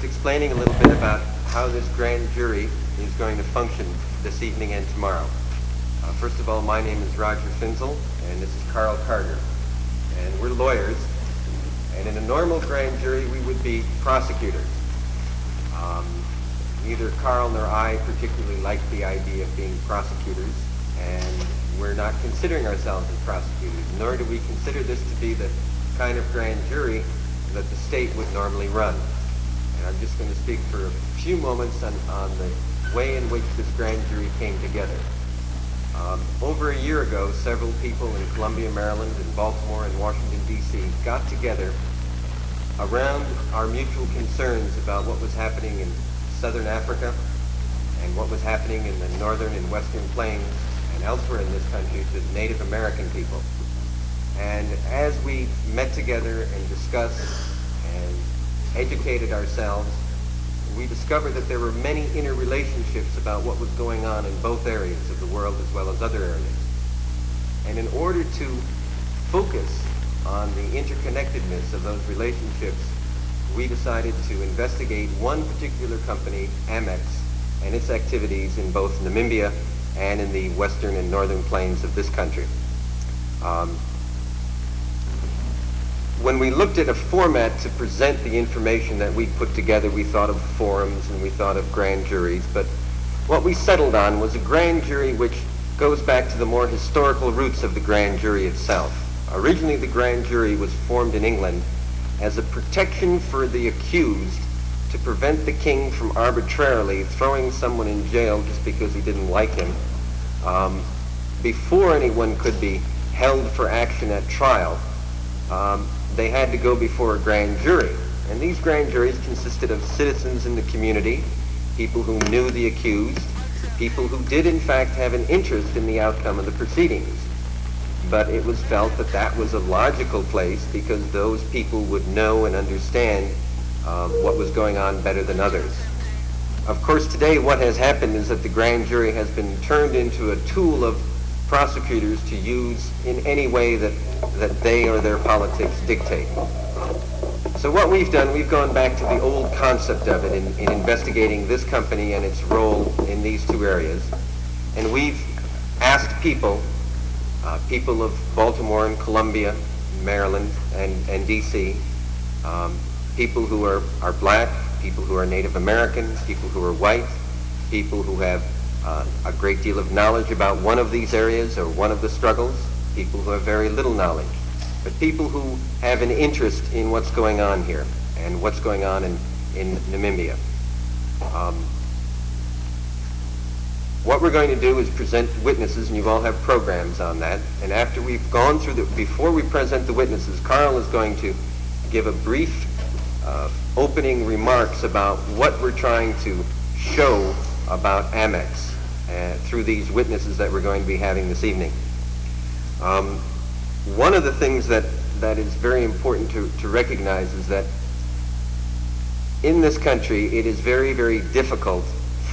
just explaining a little bit about how this grand jury is going to function this evening and tomorrow. First of all, my name is Roger Finzel, and this is Carl Carter. And we're lawyers, and in a normal grand jury, we would be prosecutors. Neither Carl nor I particularly like the idea of being prosecutors, and we're not considering ourselves as prosecutors, nor do we consider this to be the kind of grand jury that the state would normally run. And I'm just going to speak for a few moments on the way in which this grand jury came together. Over a year ago, several people in Columbia, Maryland, and Baltimore and Washington, D.C. got together around our mutual concerns about what was happening in Southern Africa and what was happening in the northern and western plains and elsewhere in this country to Native American people. And as we met together and discussed and educated ourselves, we discovered that there were many interrelationships about what was going on in both areas of the world as well as other areas. And in order to focus on the interconnectedness of those relationships, we decided to investigate one particular company, Amex, and its activities in both Namibia and in the western and northern plains of this country. When we looked at a format to present the information that we put together, we thought of forums and we thought of grand juries, but what we settled on was a grand jury which goes back to the more historical roots of the grand jury itself. Originally, the grand jury was formed in England as a protection for the accused to prevent the king from arbitrarily throwing someone in jail just because he didn't like him before anyone could be held for action at trial. They had to go before a grand jury. And these grand juries consisted of citizens in the community, people who knew the accused, people who did in fact have an interest in the outcome of the proceedings. But it was felt that that was a logical place because those people would know and understand what was going on better than others. Of course, today what has happened is that the grand jury has been turned into a tool of prosecutors to use in any way that they or their politics dictate. So what we've done, we've gone back to the old concept of it in investigating this company and its role in these two areas. And we've asked people of Baltimore and Columbia, Maryland, and D.C., people who are black, people who are Native American, people who are white, people who have a great deal of knowledge about one of these areas or one of the struggles, people who have very little knowledge, but people who have an interest in what's going on here and what's going on in Namibia. What we're going to do is present witnesses, and you all have programs on that, and after we've gone through before we present the witnesses, Carl is going to give a brief opening remarks about what we're trying to show about Amex through these witnesses that we're going to be having this evening. One of the things that is very important to recognize is that in this country it is very, very difficult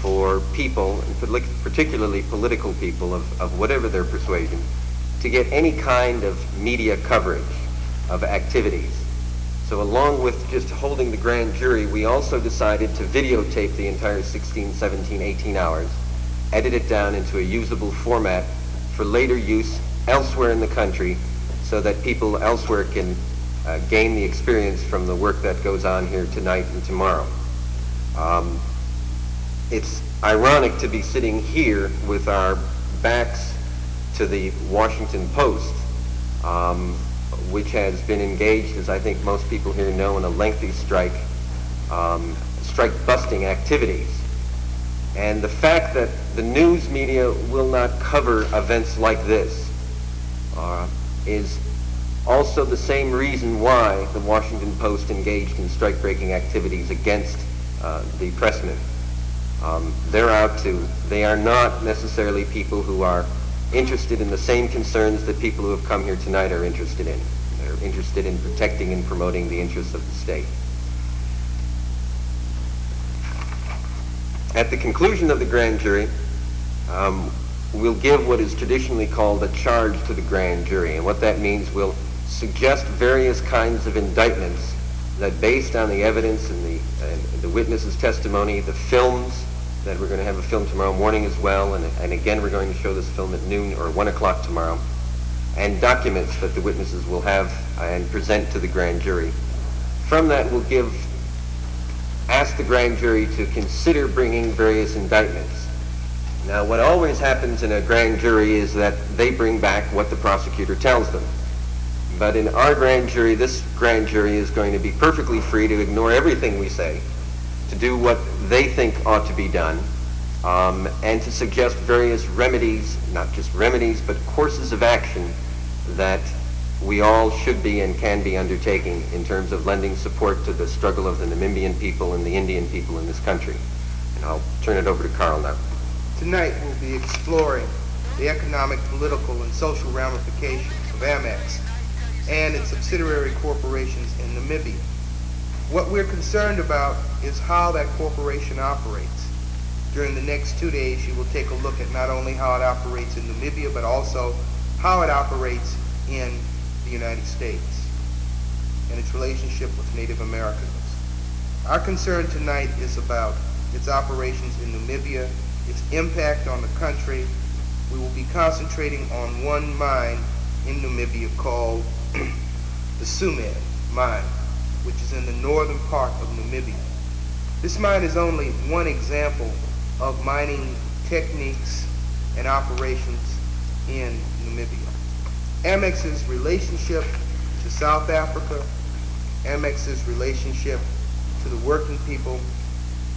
for people, and particularly political people of whatever their persuasion, to get any kind of media coverage of activities. So along with just holding the grand jury, we also decided to videotape the entire 16, 17, 18 hours, edit it down into a usable format for later use elsewhere in the country so that people elsewhere can gain the experience from the work that goes on here tonight and tomorrow. It's ironic to be sitting here with our backs to the Washington Post, which has been engaged, as I think most people here know, in a lengthy strike-busting activities. And the fact that the news media will not cover events like this is also the same reason why the Washington Post engaged in strike-breaking activities against the pressmen. They are not necessarily people who are interested in the same concerns that people who have come here tonight are interested in. They're interested in protecting and promoting the interests of the state. At the conclusion of the grand jury, we'll give what is traditionally called a charge to the grand jury. And what that means, we'll suggest various kinds of indictments that, based on the evidence and the and the witnesses' testimony, the films, that we're going to have a film tomorrow morning as well, and again we're going to show this film at noon or 1 o'clock tomorrow, and documents that the witnesses will have and present to the grand jury. From that we'll ask the grand jury to consider bringing various indictments. Now what always happens in a grand jury is that they bring back what the prosecutor tells them. But in our grand jury, this grand jury is going to be perfectly free to ignore everything we say, to do what they think ought to be done, and to suggest various remedies, not just remedies, but courses of action that we all should be and can be undertaking in terms of lending support to the struggle of the Namibian people and the Indian people in this country. And I'll turn it over to Carl now. Tonight we'll be exploring the economic, political, and social ramifications of Amex and its subsidiary corporations in Namibia. What we're concerned about is how that corporation operates. During the next 2 days, you will take a look at not only how it operates in Namibia, but also how it operates in the United States and its relationship with Native Americans. Our concern tonight is about its operations in Namibia, its impact on the country. We will be concentrating on one mine in Namibia called the Tsumeb mine, which is in the northern part of Namibia. This mine is only one example of mining techniques and operations in Namibia. Amex's relationship to South Africa, Amex's relationship to the working people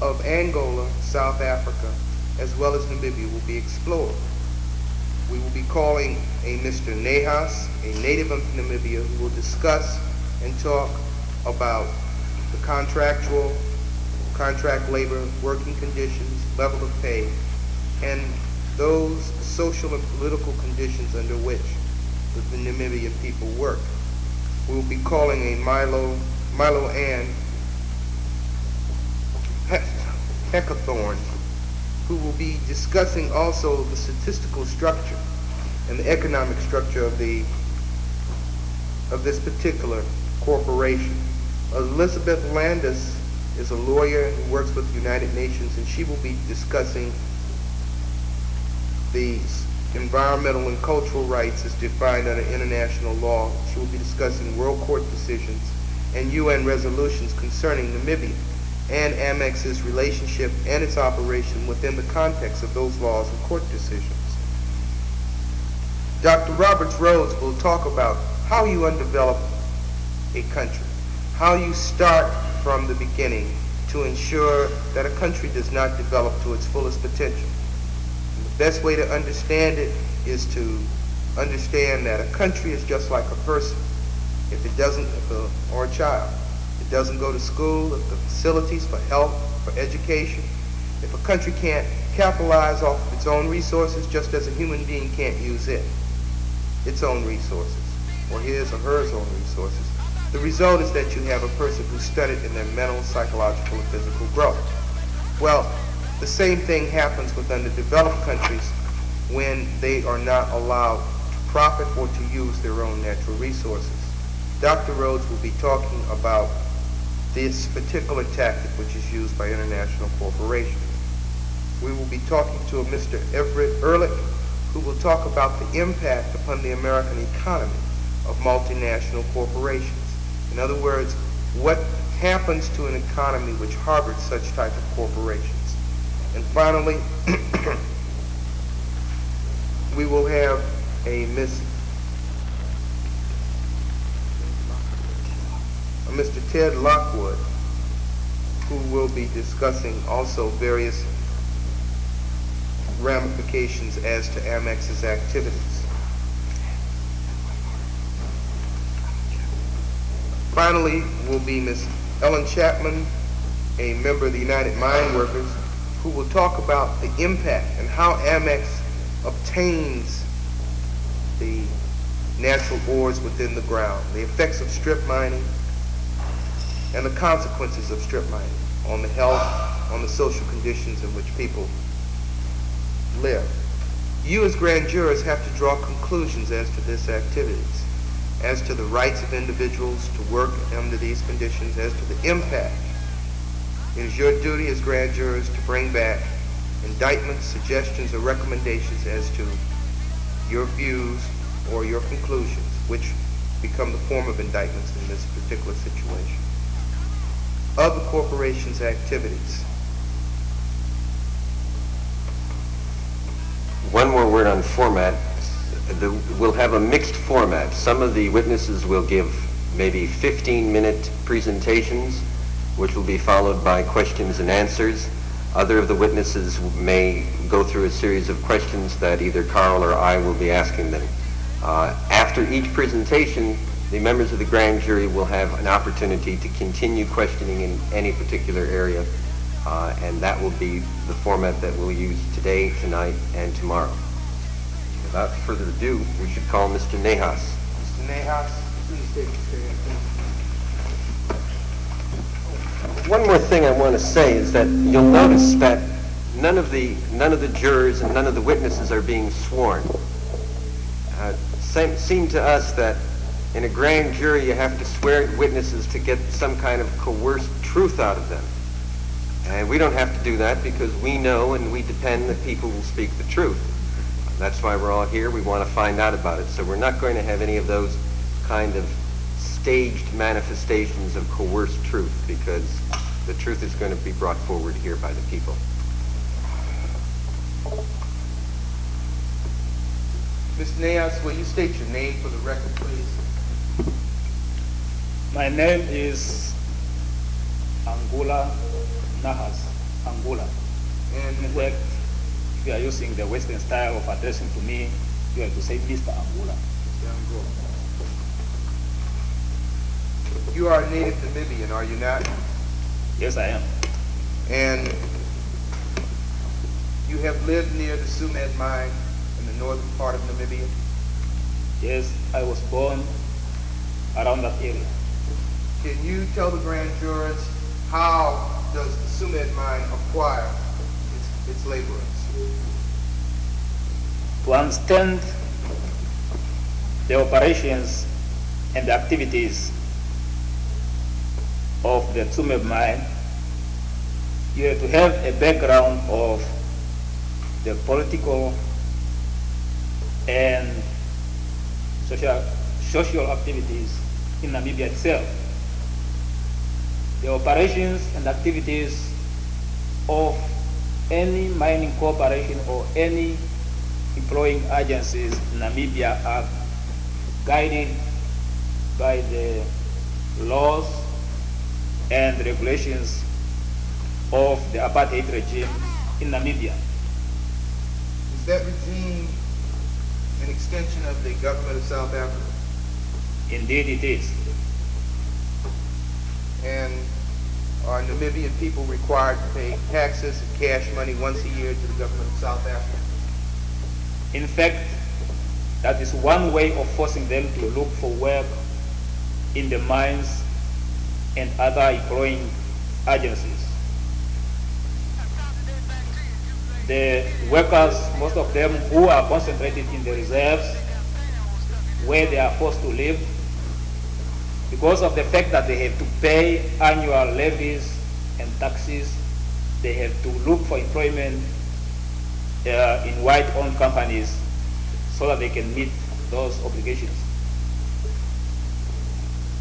of Angola, South Africa, as well as Namibia will be explored. We will be calling a Mr. Nahas, a native of Namibia, who will discuss and talk about the contract labor, working conditions, level of pay, and those social and political conditions under which the Namibian people work. We will be calling a Milo Ann Heckathorn, who will be discussing also the statistical structure and the economic structure of this particular corporation. Elizabeth Landis is a lawyer who works with the United Nations, and she will be discussing the environmental and cultural rights as defined under international law. She will be discussing World Court decisions and UN resolutions concerning Namibia and Amex's relationship and its operation within the context of those laws and court decisions. Dr. Roberts Rhodes will talk about how you undevelop a country, how you start from the beginning to ensure that a country does not develop to its fullest potential. And the best way to understand it is to understand that a country is just like a person. Or a child. It doesn't go to school, if the facilities for health, for education. If a country can't capitalize off of its own resources, just as a human being can't use its own resources, or his or her own resources, the result is that you have a person who's stunted in their mental, psychological, and physical growth. Well, the same thing happens with underdeveloped countries when they are not allowed to profit or to use their own natural resources. Dr. Rhodes will be talking about this particular tactic which is used by international corporations. We will be talking to a Mr. Everett Ehrlich, who will talk about the impact upon the American economy of multinational corporations. In other words, what happens to an economy which harbors such type of corporations. And finally, we will have a Mr. Ted Lockwood, who will be discussing also various ramifications as to Amex's activities. Finally will be Ms. Ellen Chapman, a member of the United Mine Workers, who will talk about the impact and how Amex obtains the natural ores within the ground, the effects of strip mining, and the consequences of strip mining on the health, on the social conditions in which people live. You as grand jurors have to draw conclusions as to this activities, as to the rights of individuals to work under these conditions, as to the impact It is your duty as grand jurors to bring back indictments, suggestions, or recommendations as to your views or your conclusions, which become the form of indictments in this particular situation, of the corporation's activities. One more word on format. We'll have a mixed format. Some of the witnesses will give maybe 15-minute presentations, which will be followed by questions and answers. Other of the witnesses may go through a series of questions that either Carl or I will be asking them. After each presentation, the members of the grand jury will have an opportunity to continue questioning in any particular area, and that will be the format that we'll use today, tonight, and tomorrow. Without further ado, we should call Mr. Nahas. Mr. Nahas, please take the stand. One more thing I want to say is that you'll notice that none of the jurors and none of the witnesses are being sworn. It seemed to us that in a grand jury you have to swear witnesses to get some kind of coerced truth out of them. And we don't have to do that because we know and we depend that people will speak the truth. That's why we're all here. We want to find out about it. So we're not going to have any of those kind of staged manifestations of coerced truth, because the truth is going to be brought forward here by the people. Mr. Nahas, will you state your name for the record, please? My name is Angula Nahas, Angula. And In fact, if you are using the Western style of addressing to me, you have to say Mr. Angula. you are a native Namibian, are you not? Yes, I am. And you have lived near the Sumed mine in the northern part of Namibia? Yes, I was born around that area. Can you tell the grand jurors how does the Sumed mine acquire its laborers? To understand the operations and the activities of the Tsumeb mine, you have to have a background of the political and social activities in Namibia itself. The operations and activities of any mining corporation or any employing agencies in Namibia are guided by the laws and regulations of the apartheid regime in Namibia. Is that regime an extension of the government of South Africa? Indeed it is. And are Namibian people required to pay taxes and cash money once a year to the government of South Africa? In fact, that is one way of forcing them to look for work in the mines and other employing agencies. The workers, most of them who are concentrated in the reserves where they are forced to live, because of the fact that they have to pay annual levies and taxes, they have to look for employment in white-owned companies so that they can meet those obligations.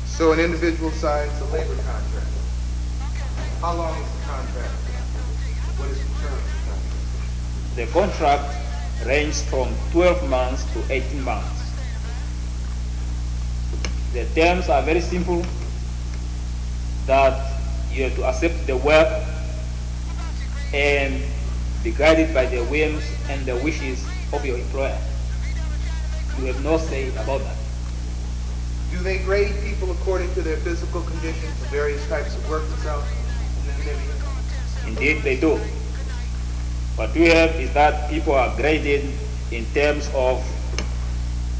So an individual signs a labor contract. How long is the contract? What is the term of the contract? The contract ranges from 12 months to 18 months. The terms are very simple, that you have to accept the work and be guided by the whims and the wishes of your employer. You have no say about that. Do they grade people according to their physical conditions, the various types of work in Namibia? Indeed they do. What we have is that people are graded in terms of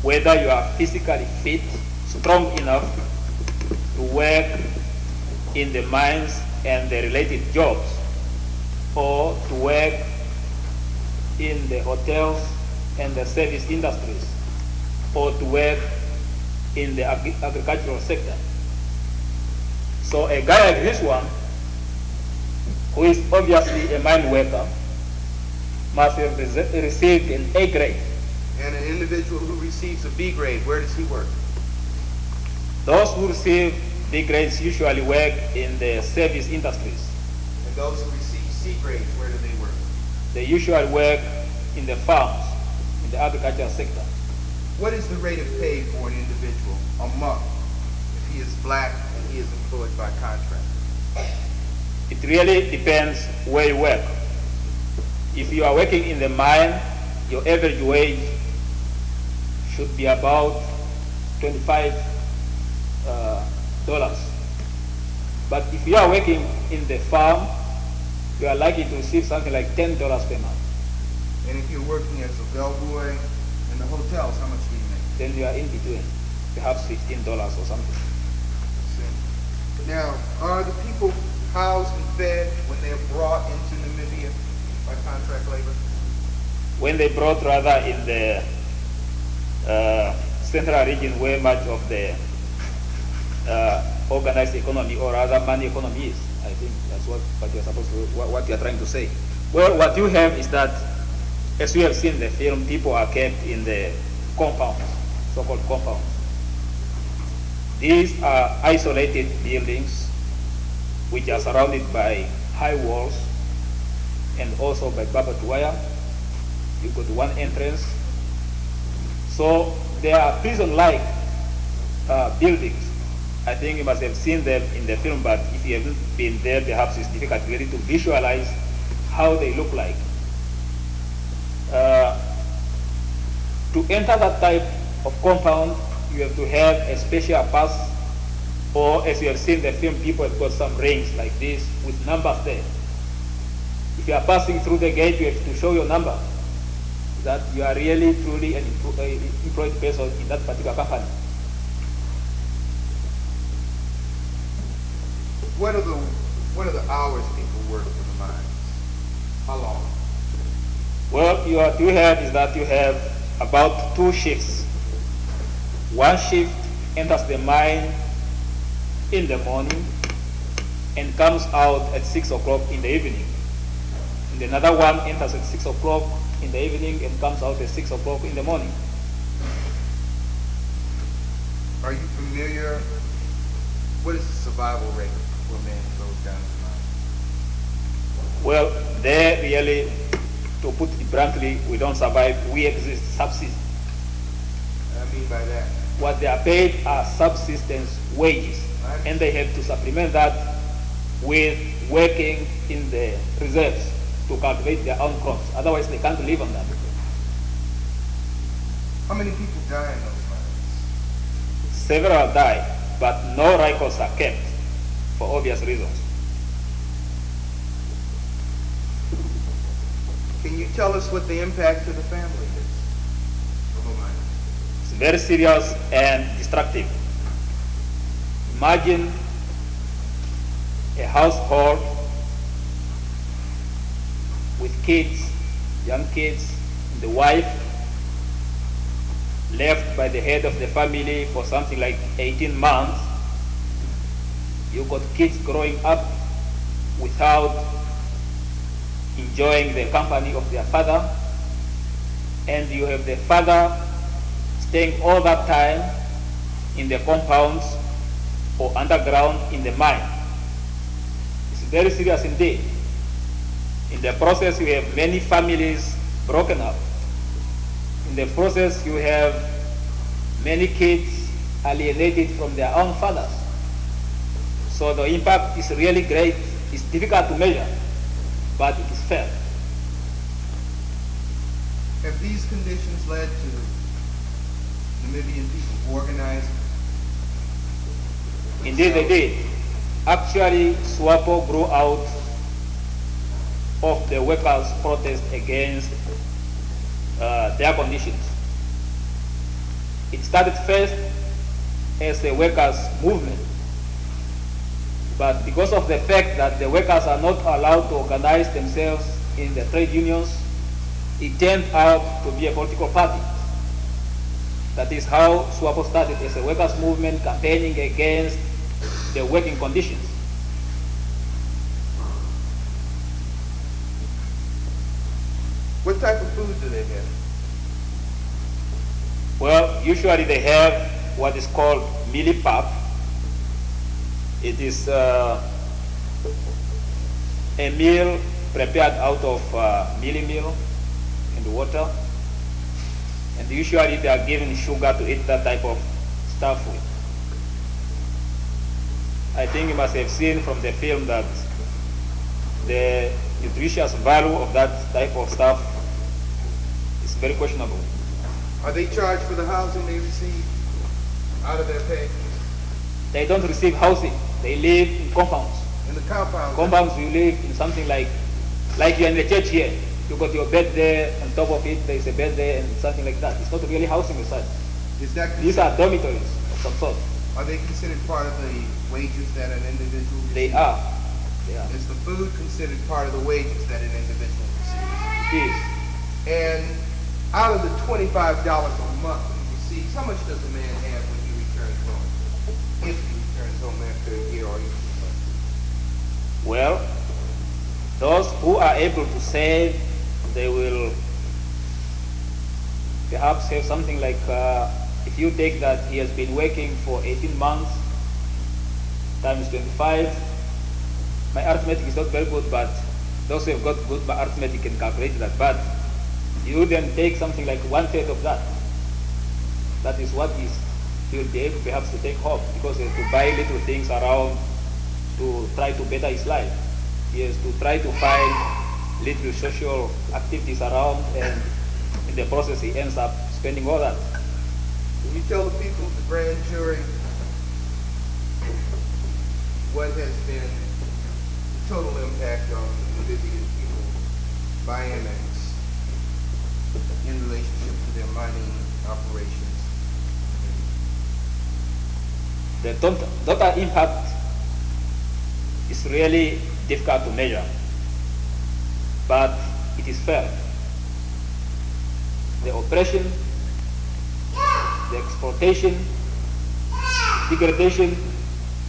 whether you are physically fit, strong enough to work in the mines and the related jobs, or to work in the hotels and the service industries, or to work in the agricultural sector. So a guy like this one who is obviously a mine worker, must have received an A grade. And an individual who receives a B grade, where does he work? Those who receive B grades usually work in the service industries. And those who receive C grades, where do they work? They usually work in the farms, in the agricultural sector. What is the rate of pay for an individual a month if he is black and he is employed by contract? It really depends where you work. If you are working in the mine, your average wage should be about $25. But if you are working in the farm, you are likely to receive something like $10 per month. And if you're working as a bellboy in the hotels, how much do you make? Then you are in between, perhaps $15 or something. Now, are the people housed and fed when they are brought into Namibia by contract labor? When they brought rather in the central region where much of the organized economy or rather money economy is, I think that's what you're supposed to, what you're trying to say. Well, what you have is that, as you have seen in the film, people are kept in the compounds, so-called compounds. These are isolated buildings which are surrounded by high walls and also by barbed wire. You've got one entrance. So they are prison-like buildings. I think you must have seen them in the film, but if you haven't been there, perhaps it's difficult really to visualize how they look like. To enter that type of compound, you have to have a special pass, or as you have seen in the film, people have got some rings like this with numbers there. If you are passing through the gate, you have to show your number, that you are really, truly an employed person in that particular company. What are the hours people work for the mines? How long? Well, what you have is that you have about 2 shifts. One shift enters the mine in the morning and comes out at 6 o'clock in the evening. And another one enters at 6 o'clock in the evening and comes out at 6 o'clock in the morning. Are you familiar? What is the survival rate for a man who goes down the mine? Well, there really, to put it bluntly, we don't survive, we exist, subsist. I mean by that? What they are paid are subsistence wages, and they have to supplement that with working in the reserves to cultivate their own crops. Otherwise, they can't live on that. How many people die in those mines? Several die, but no records are kept for obvious reasons. Can you tell us what the impact to the family is of a mine? It's very serious and destructive. Imagine a household with kids, young kids, and the wife left by the head of the family for something like 18 months. You got kids growing up without enjoying the company of their father, and you have the father staying all that time in the compounds or underground in the mine. It's very serious indeed. In the process, you have many families broken up. In the process, you have many kids alienated from their own fathers. So the impact is really great. It's difficult to measure, but it is felt. Have these conditions led to Namibian people organizing? Indeed they did. Actually, SWAPO grew out of the workers' protest against their conditions. It started first as a workers' movement, but because of the fact that the workers are not allowed to organize themselves in the trade unions, it turned out to be a political party. That is how SWAPO started, as a workers' movement campaigning against the working conditions. What type of food do they have? Well, usually they have what is called mealie pap. It is a meal prepared out of mealie meal and water. And usually they are given sugar to eat that type of stuff with. I think you must have seen from the film that the nutritious value of that type of stuff is very questionable. Are they charged for the housing they receive out of their pay? They don't receive housing. They live in compounds. In the compound? Compounds, you live in something like you're in the church here. You got your bed there, on top of it there's a bed there and something like that. It's not really housing as such. Is that These are dormitories of some sort. Are they considered part of the wages that an individual receives? They are. They are. Is the food considered part of the wages that an individual receives? It is. And out of the $25 a month that he receives, how much does a man have when he returns home? If he returns home after a year or even 2 months? Well, those who are able to save, they will perhaps have something like, if you take that he has been working for 18 months times 25, my arithmetic is not very good, but those who have got good arithmetic can calculate that. But you then take something like 1/3 of that. That is what he will be able perhaps to take home, because he has to buy little things around to try to better his life. He has to try to find little social activities around, and in the process he ends up spending all that. Can you tell the people of the grand jury what has been the total impact on the Namibian people by Amex in relationship to their mining operations? The total impact is really difficult to measure, but it is felt. The oppression, the exploitation, degradation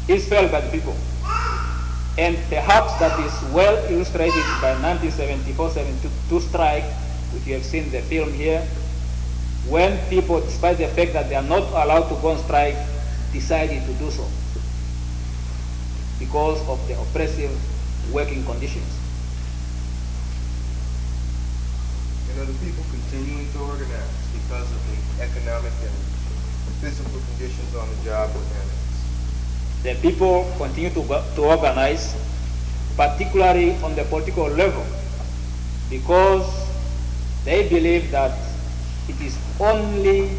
is felt by the people. And perhaps that is well illustrated by 1974-72 strike, which you have seen the film here, when people, despite the fact that they are not allowed to go on strike, decided to do so because of the oppressive working conditions. And are the people continuing to organize because of the economic and physical conditions on the job with Amex? The people continue to organize, particularly on the political level, because they believe that it is only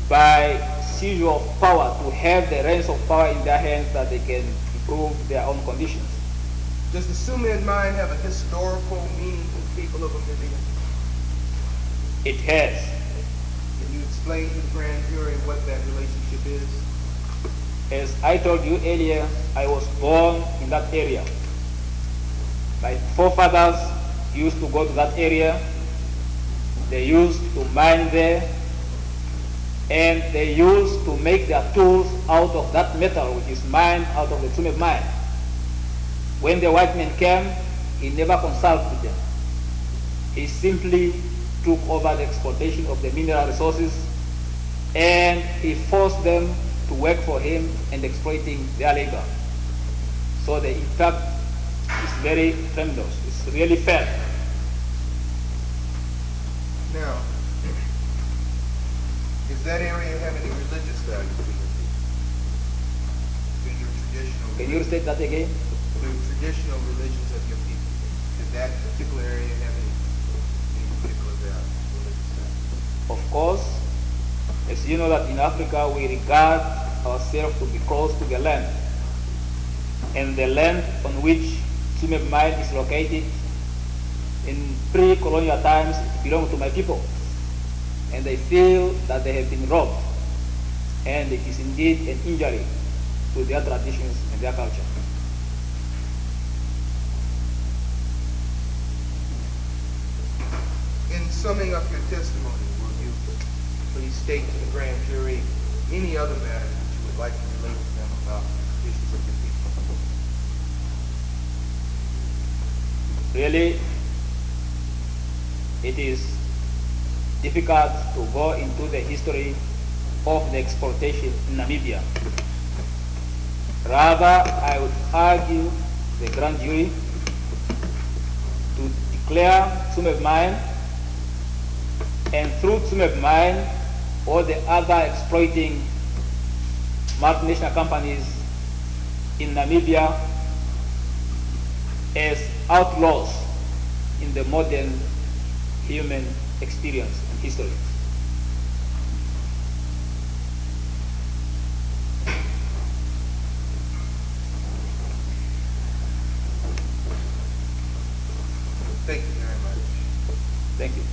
by seizure of power, to have the reins of power in their hands, that they can improve their own conditions. Does the Tsumeb mine have a historical meaning to the people of Namibia? It has. Can you explain to the grand jury what that relationship is? As I told you earlier, I was born in that area. My forefathers used to go to that area. They used to mine there, and they used to make their tools out of that metal which is mined out of the Tsumeb mine. When the white man came, he never consulted them. He simply took over the exploitation of the mineral resources, and he forced them to work for him and exploiting their labor. So the impact is very tremendous. It's really felt. Now, does that area have any religious value to you? In your traditional Can you restate that again? the traditional religions of your people? Does that particular area have any particular value, religious value? Of course, as you know that in Africa we regard ourselves to be close to the land. And the land on which Tsumeb mine is located, in pre-colonial times, it belonged to my people. And they feel that they have been robbed. And it is indeed an injury to their traditions and their culture. In summing up your testimony, will you please state to the grand jury any other matter that you would like to relate to them about the issues of your people? Really, it is difficult to go into the history of the exploitation in Namibia. Rather, I would argue the grand jury to declare Tsumeb mine, and through Tsumeb mine, all the other exploiting multinational companies in Namibia as outlaws in the modern human experience and history. Thank you very much. Thank you.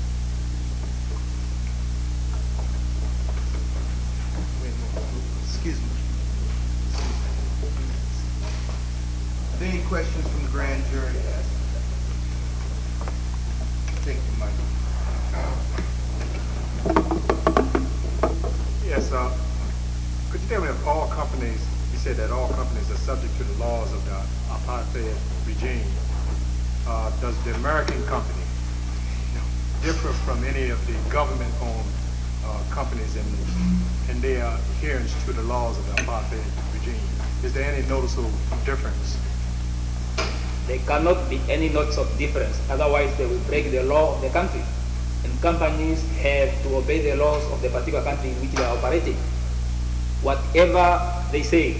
Wait a minute. Excuse me. Are there any questions from the grand jury? Thank you, Mike. Yes, could you tell me if all companies, you said that all companies are subject to the laws of the apartheid regime. Does the American company differ from any of the government-owned companies in their adherence to the laws of the apartheid regime? Is there any noticeable difference? There cannot be any notes of difference, otherwise they will break the law of the country. And companies have to obey the laws of the particular country in which they are operating. Whatever they say,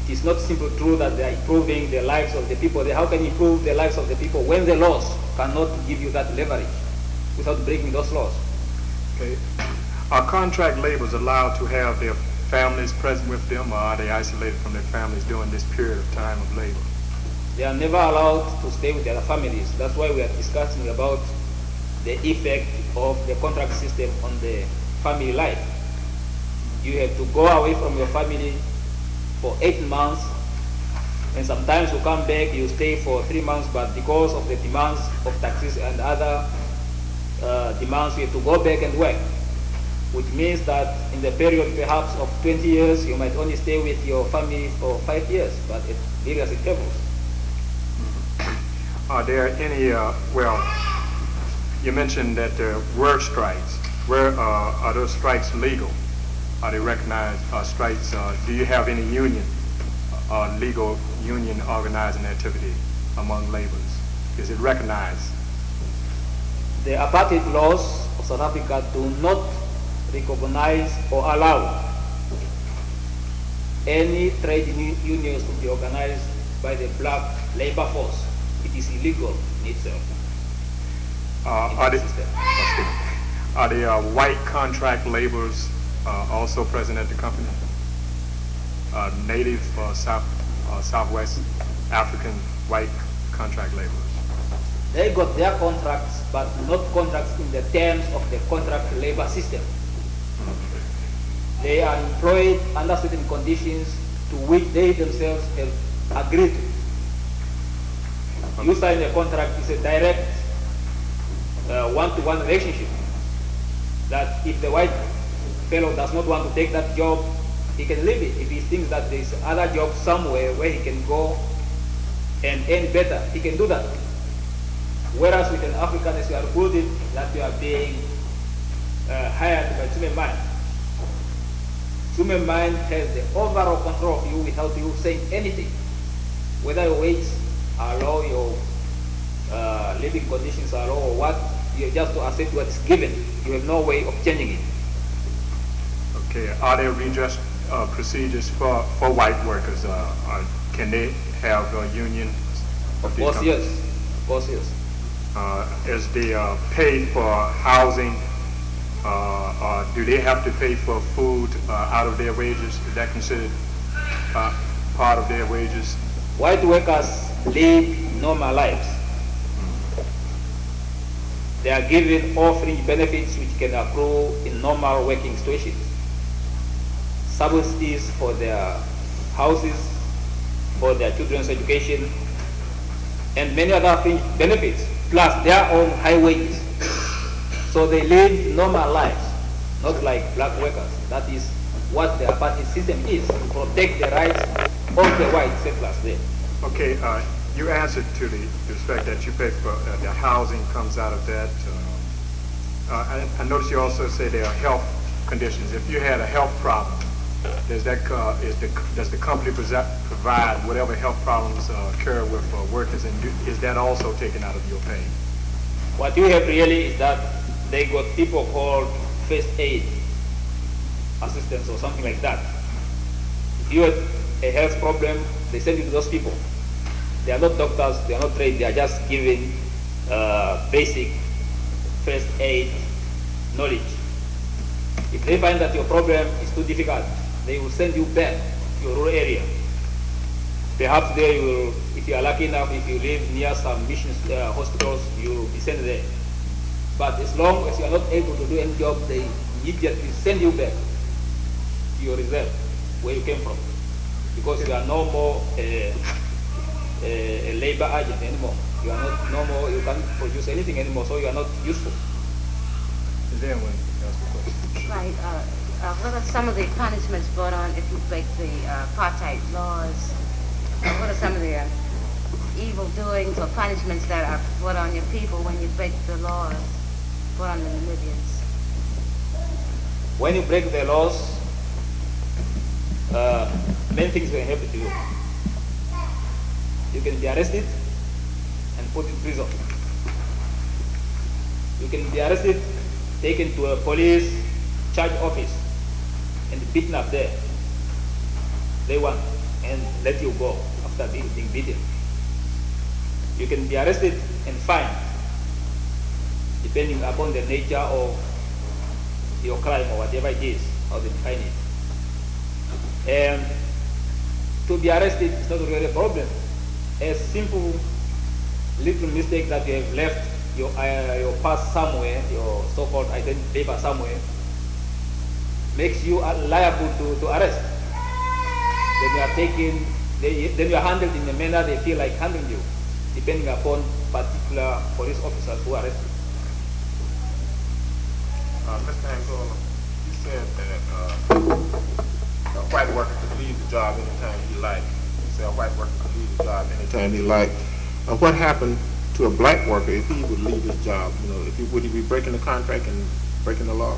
it is not simply true that they are improving the lives of the people. How can you improve the lives of the people when the laws cannot give you that leverage without breaking those laws? Okay. Are contract laborers allowed to have their families present with them, or are they isolated from their families during this period of time of labor? They are never allowed to stay with their families. That's why we are discussing about the effect of the contract system on the family life. You have to go away from your family for 8 months, and sometimes you come back, you stay for 3 months, but because of the demands of taxes and other demands, you have to go back and work, which means that in the period perhaps of 20 years, you might only stay with your family for 5 years, but at various intervals. Are there any, you mentioned that there were strikes. Where are those strikes legal? Are they recognized strikes? Do you have any union, legal union organizing activity among laborers? Is it recognized? The apartheid laws of South Africa do not recognize or allow any trade unions to be organized by the black labor force. It is illegal in itself. Are the white contract laborers also present at the company? Native Southwest African white contract laborers? They got their contracts, but not contracts in the terms of the contract labor system. They are employed under certain conditions to which they themselves have agreed to. You sign a contract, it's a direct one-to-one relationship. That if the white fellow does not want to take that job, he can leave it. If he thinks that there is other job somewhere where he can go and earn better, he can do that. Whereas with an African, as you are quoted, that you are being hired by Tsumeb mine. Tsumeb mine has the overall control of you without you saying anything. Whether your wages are low, your living conditions are low, or what, you have just to accept what is given. You have no way of changing it. Okay. Are there redress procedures for white workers? Can they have a union? Of course, yes. Of course, yes. Is they paid for housing? Do they have to pay for food out of their wages? Is that considered part of their wages? White workers live normal lives. They are given all fringe benefits which can accrue in normal working situations. Subsidies for their houses, for their children's education, and many other fringe benefits, plus their own high wages. So they live normal lives, not like black workers. That is what the apartheid system is, to protect the rights of the white settlers there. Okay, you answered to the respect that you pay for the housing comes out of that. I noticed you also say there are health conditions. If you had a health problem, does the company provide whatever health problems occur with workers, and is that also taken out of your pay? What you have really is that they got people called first aid assistants or something like that. If you have a health problem, they send you to those people. They are not doctors, they are not trained, they are just giving basic first aid knowledge. If they find that your problem is too difficult, they will send you back to your rural area. Perhaps there you will, if you are lucky enough, if you live near some mission hospitals, you will be sent there. But as long as you are not able to do any job, they immediately send you back to your reserve, where you came from. Because you are no more a labor agent anymore. You are not no more, you can't produce anything anymore, so you are not useful. Is there one? Right. What are some of the punishments brought on if you break the apartheid laws? What are some of the evil doings or punishments that are brought on your people when you break the laws brought on the Namibians? When you break the laws, many things will happen to you. You can be arrested and put in prison. You can be arrested, taken to a police charge office, and beaten up there. They want and let you go after being beaten. You can be arrested and fined, depending upon the nature of your crime or whatever it is, how they define it. And to be arrested is not really a problem. A simple little mistake that you have left your pass somewhere, your so-called identity paper somewhere, makes you liable to arrest. Then you are taken, then you are handled in the manner they feel like handling you, depending upon particular police officers who arrest you. Mr. Angola, you said that a white worker could leave the job anytime he liked. You said a white worker could leave the job anytime he liked. What happened to a black worker if he would leave his job? You know, would he be breaking the contract and breaking the law?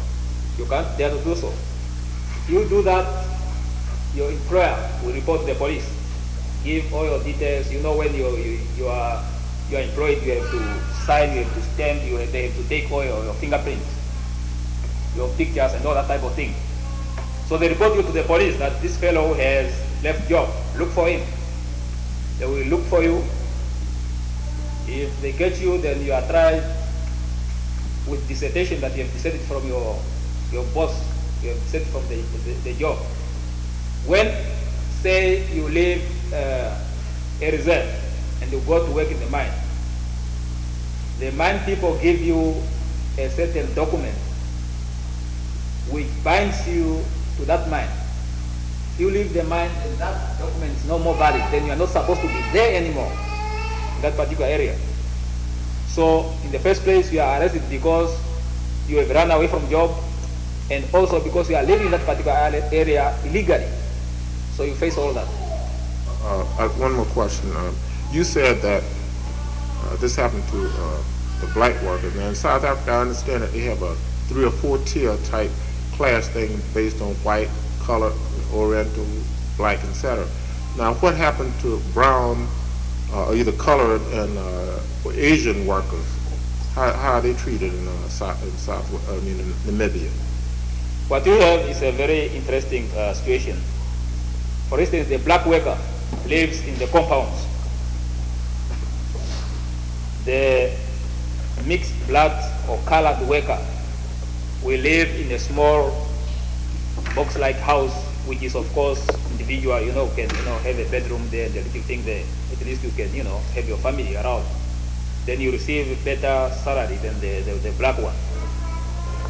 You can't dare to do so. If you do that, your employer will report to the police. Give all your details. You know, when you are employed, you have to sign, you have to stamp, they have to take all your fingerprints, your pictures, and all that type of thing. So they report you to the police that this fellow has left job. Look for him. They will look for you. If they catch you, then you are tried with dissertation that you have disserted from your boss. You have disserted from the job. When, say, you leave a reserve and you go to work in the mine people give you a certain document which binds you to that mine. If you leave the mine and that document is no more valid, then you are not supposed to be there anymore in that particular area. So in the first place, you are arrested because you have run away from job, and also because you are living in that particular area illegally. So you face all that. One more question. You said that this happened to the black workers. Now in South Africa, I understand that they have a 3 or 4 tier type class thing based on white, color, oriental, black, etc. Now what happened to brown, either colored and Asian workers? How are they treated in Namibia? What you have is a very interesting situation. For instance, the black worker lives in the compounds. The mixed blood or colored worker will live in a small box-like house, which is of course individual, can have a bedroom there and the little thing there. At least you can, have your family around. Then you receive better salary than the black one.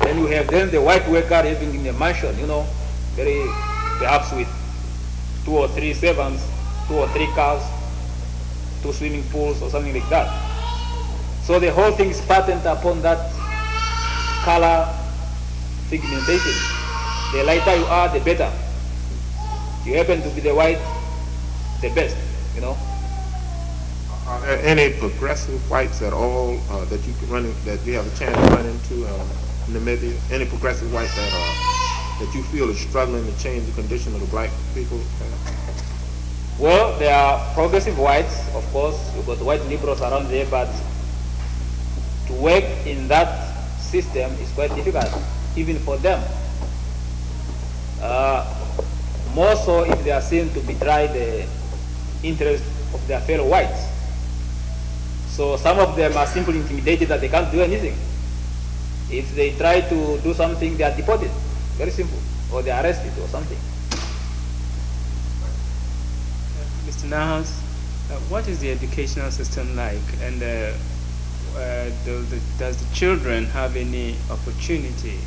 Then you have the white worker living in a mansion, very perhaps with 2 or 3 servants, 2 or 3 cars, 2 swimming pools or something like that. So the whole thing is patterned upon that color pigmentation. The lighter you are, the better. You happen to be the white, the best, Are there any progressive whites at all that you can that you have a chance to run into in Namibia? Any progressive whites that you feel is struggling to change the condition of the black people? Well, there are progressive whites, of course. You've got white liberals around there, but to work in that system is quite difficult, even for them. More so if they are seen to betray the interest of their fellow whites. So some of them are simply intimidated that they can't do anything. If they try to do something, they are deported. Very simple. Or they are arrested or something. Mr. Nahas, what is the educational system like? And does the children have any opportunity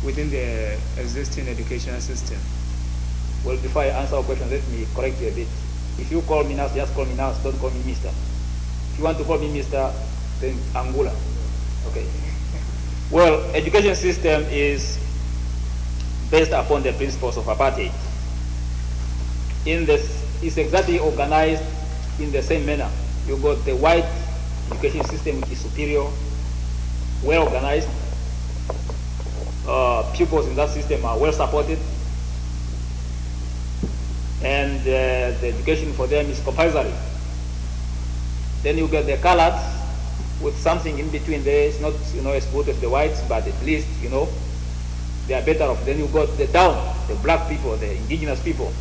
within the existing educational system? Well, before I answer your question, let me correct you a bit. If you call me Nas, just call me Nas, don't call me Mister. If you want to call me Mister, then Angula. Okay. Well, education system is based upon the principles of apartheid. It's exactly organized in the same manner. You got the white education system, which is superior, well organized. Pupils in that system are well supported, and the education for them is compulsory. Then you get the coloreds with something in between there. It's not as good as the whites, but at least they are better off. Then you got the down, the black people, the indigenous people,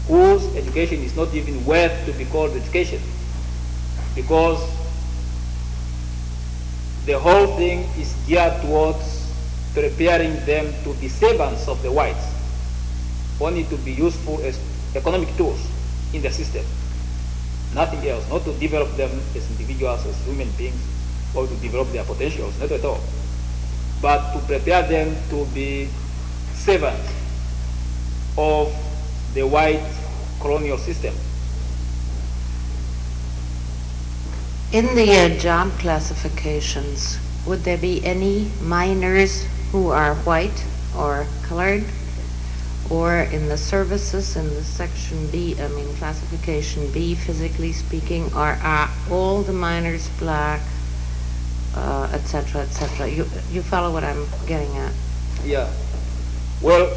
whose education is not even worth to be called education, because the whole thing is geared towards preparing them to be servants of the whites, only to be useful as economic tools in the system. Nothing else, not to develop them as individuals, as human beings, or to develop their potentials, not at all. But to prepare them to be servants of the white colonial system. In the job classifications, would there be any minors who are white or colored? Or in the services, in the section B, classification B, physically speaking, are all the minors black, et cetera, et cetera? You follow what I'm getting at? Yeah. Well,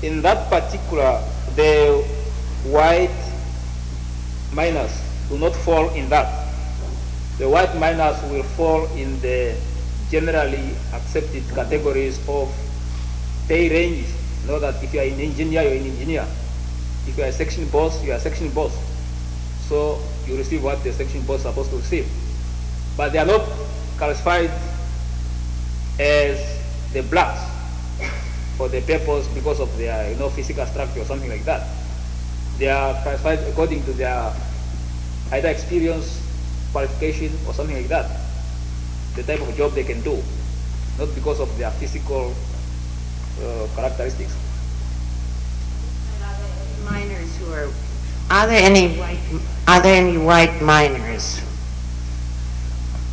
in that particular, the white minors do not fall in that. The white minors will fall in the generally accepted categories of pay ranges. Know that if you are an engineer, you're an engineer. If you are a section boss, you are a section boss. So you receive what the section boss is supposed to receive. But they are not classified as the blacks for the purpose because of their physical structure or something like that. They are classified according to their either experience, qualification, or something like that. The type of job they can do, not because of their physical characteristics. Minors who are there any white minors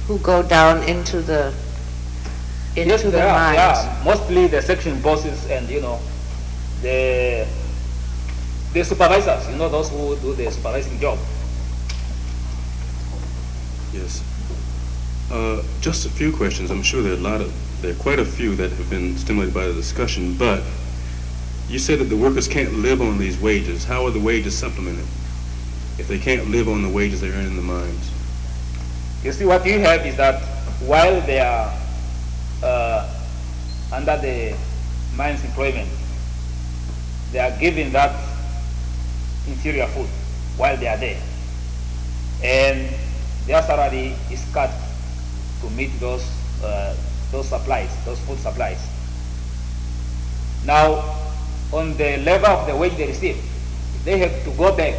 who go down into the Yes, mines? Yeah. Mostly the section bosses and the supervisors, those who do the supervising job. Yes. Just a few questions. I'm sure there are quite a few that have been stimulated by the discussion, but you said that the workers can't live on these wages. How are the wages supplemented if they can't live on the wages they earn in the mines? You see, what you have is that while they are under the mines employment, they are given that inferior food while they are there, and their salary is cut to meet those supplies, those food supplies. Now, on the level of the wage they receive, if they have to go back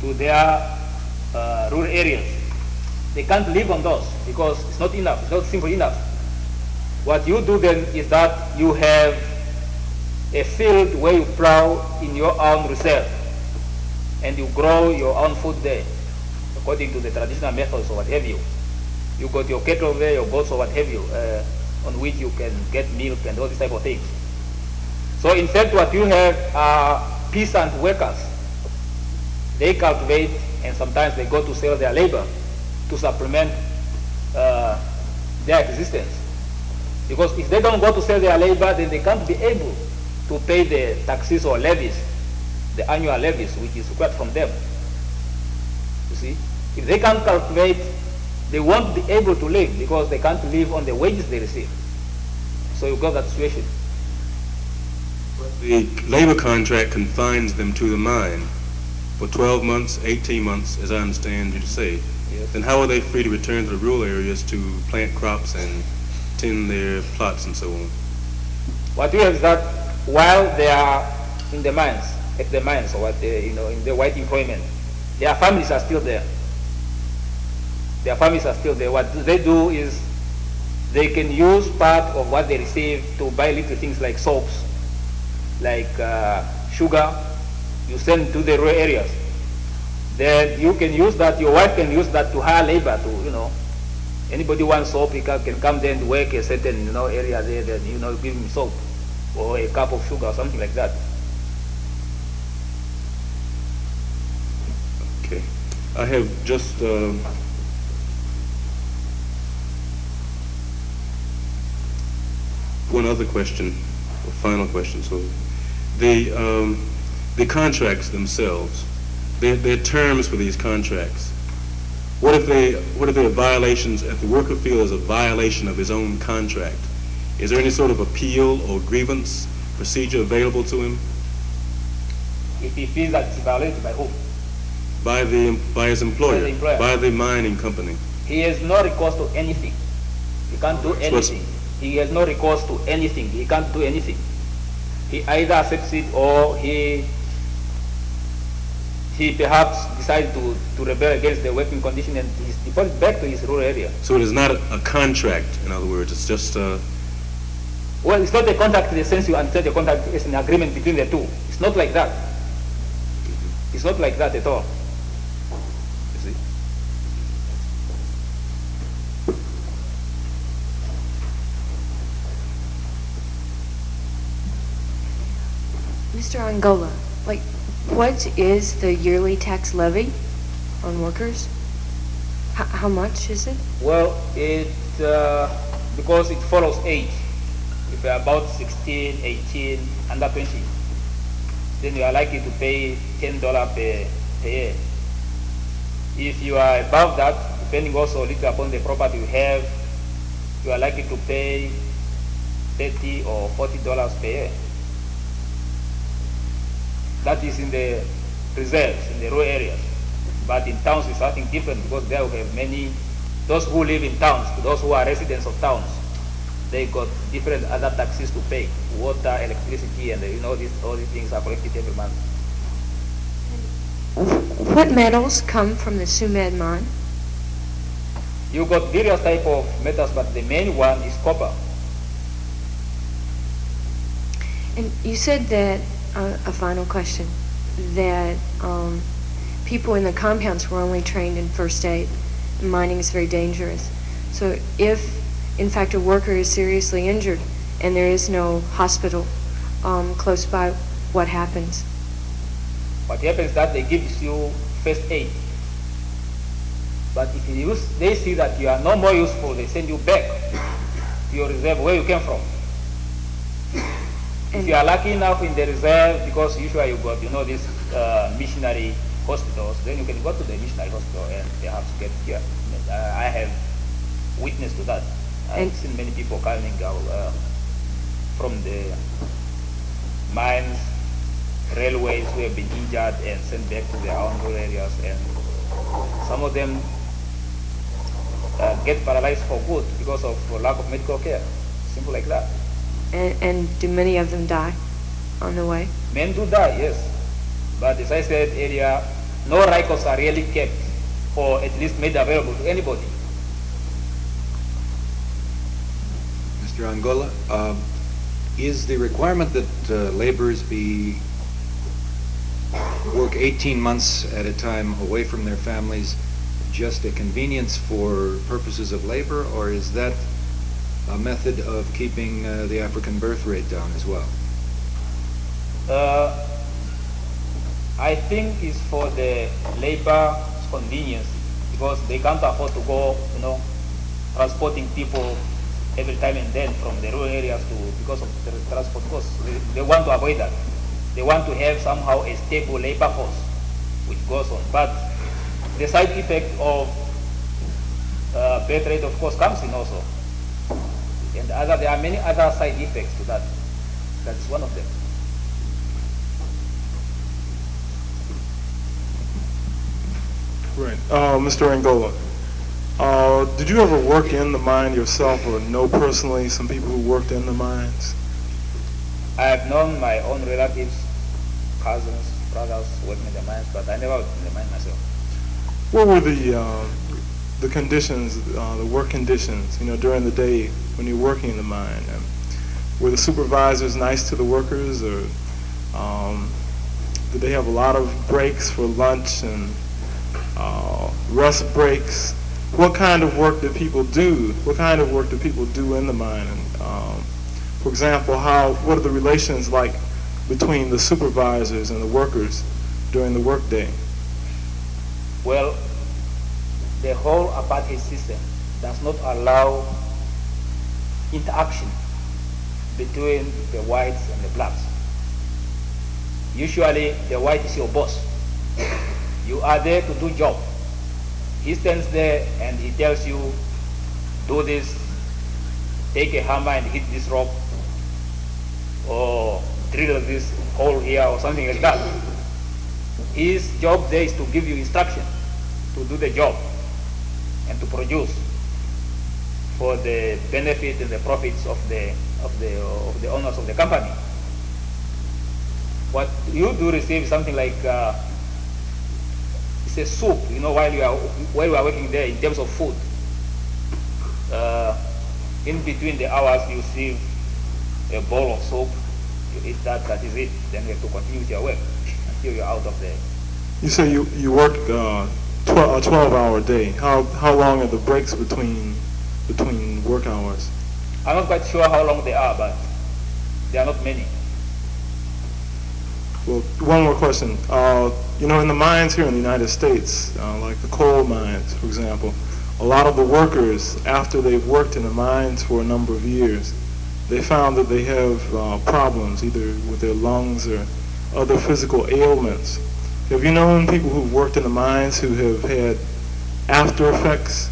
to their rural areas, they can't live on those because it's not enough, it's not simple enough. What you do then is that you have a field where you plow in your own reserve and you grow your own food there according to the traditional methods or what have you. You got your cattle there, your goats or what have you, on which you can get milk and all these type of things. So in fact what you have are peasant workers they cultivate and sometimes they go to sell their labor to supplement their existence. Because if they don't go to sell their labor, then they can't be able to pay the taxes or levies, the annual levies, which is required from them. You see, if they can't cultivate, they won't be able to live because they can't live on the wages they receive. So you've got that situation. The labor contract confines them to the mine for 12 months, 18 months, as I understand you to say. Yes. Then how are they free to return to the rural areas to plant crops and tend their plots and so on? What you have is that while they are in the mines, at the mines, or in the white employment, their families are still there. Their families are still there. What they do is they can use part of what they receive to buy little things like soaps, like sugar. You send to the rural areas. Then you can use that, your wife can use that to hire labor to, anybody wants soap, he can come there and work a certain, area there, then, give him soap or a cup of sugar or something like that. Okay. I have just one other question, or final question. So the contracts themselves, their terms for these contracts, what if they are violations, if the worker feels a violation of his own contract? Is there any sort of appeal or grievance procedure available to him? If he feels that it's violated, by whom? By his employer, By the employer. by the mining company. He has no recourse to anything. He can't do anything. He has no recourse to anything. He can't do anything. He either accepts it or he perhaps decides to rebel against the working condition and he's deported back to his rural area. So it is not a contract, in other words, it's just Well, it's not a contract in the sense you understand the contract is an agreement between the two. It's not like that. It's not like that at all. You see? Mr. Angola, what is the yearly tax levy on workers? How much is it? Well, because it follows age. If you're about 16, 18, under 20, then you are likely to pay $10 per year. If you are above that, depending also a little upon the property you have, you are likely to pay $30 or $40 per year. That is in the reserves, in the rural areas. But in towns it's something different because there we have those who live in towns, those who are residents of towns, they got different other taxes to pay, water, electricity, and all these things are collected every month. What metals come from the Sumed mine? You got various type of metals, but the main one is copper. And you said that, a final question, that people in the compounds were only trained in first aid. Mining is very dangerous. So if, in fact, a worker is seriously injured and there is no hospital close by, what happens? What happens is that they give you first aid. But if they see that you are no more useful, they send you back to your reserve where you came from. If you are lucky enough in the reserve, because usually you got, these missionary hospitals, then you can go to the missionary hospital and perhaps get here. I have witness to that. I've seen many people coming out from the mines, railways who have been injured and sent back to their own rural areas, and some of them get paralyzed for good because of lack of medical care. Simple like that. And do many of them die on the way? Men do die, yes. But as I said earlier, no records are really kept or at least made available to anybody. Mr. Angola, is the requirement that laborers work 18 months at a time away from their families just a convenience for purposes of labor, or is that a method of keeping the African birth rate down as well? I think it's for the labor convenience because they can't afford to go, transporting people every time and then from the rural areas because of the transport costs. They want to avoid that. They want to have somehow a stable labor force which goes on. But the side effect of birth rate, of course, comes in also. And there are many other side effects to that. That's one of them. Right. Mr. Angola, did you ever work in the mine yourself or know personally some people who worked in the mines? I have known my own relatives, cousins, brothers working in the mines, but I never worked in the mine myself. What were the conditions, the work conditions, during the day when you're working in the mine? Were the supervisors nice to the workers, or did they have a lot of breaks for lunch and rest breaks? What kind of work did people do? What kind of work do people do in the mine? And, for example, what are the relations like between the supervisors and the workers during the workday? Well, the whole apartheid system does not allow interaction between the whites and the blacks. Usually, the white is your boss. You are there to do job. He stands there and he tells you, do this, take a hammer and hit this rock, or drill this hole here, or something like that. His job there is to give you instruction to do the job and to produce for the benefit and the profits of the owners of the company. What you do receive is something like it's a soup, while you are working there in terms of food. In between the hours, you receive a bowl of soup. You eat that is it. Then you have to continue with your work until you're out of there. You say you work a 12-hour day. How long are the breaks between work hours? I'm not quite sure how long they are, but they are not many. Well, one more question. In the mines here in the United States, like the coal mines, for example, a lot of the workers, after they've worked in the mines for a number of years, they found that they have problems either with their lungs or other physical ailments. Have you known people who've worked in the mines who have had after effects,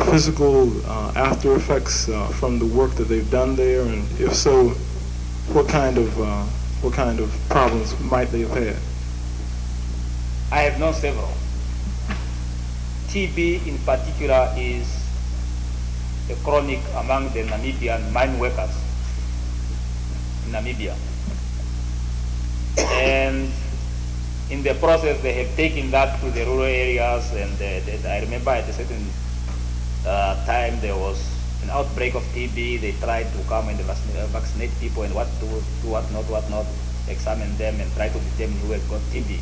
physical after effects from the work that they've done there? And if so, what kind of problems might they have had? I have known several. TB in particular is a chronic among the Namibian mine workers in Namibia. And in the process, they have taken that to the rural areas, and I remember at a certain time there was an outbreak of TB. They tried to come and vaccinate people and what not, examine them and try to determine who has got TB.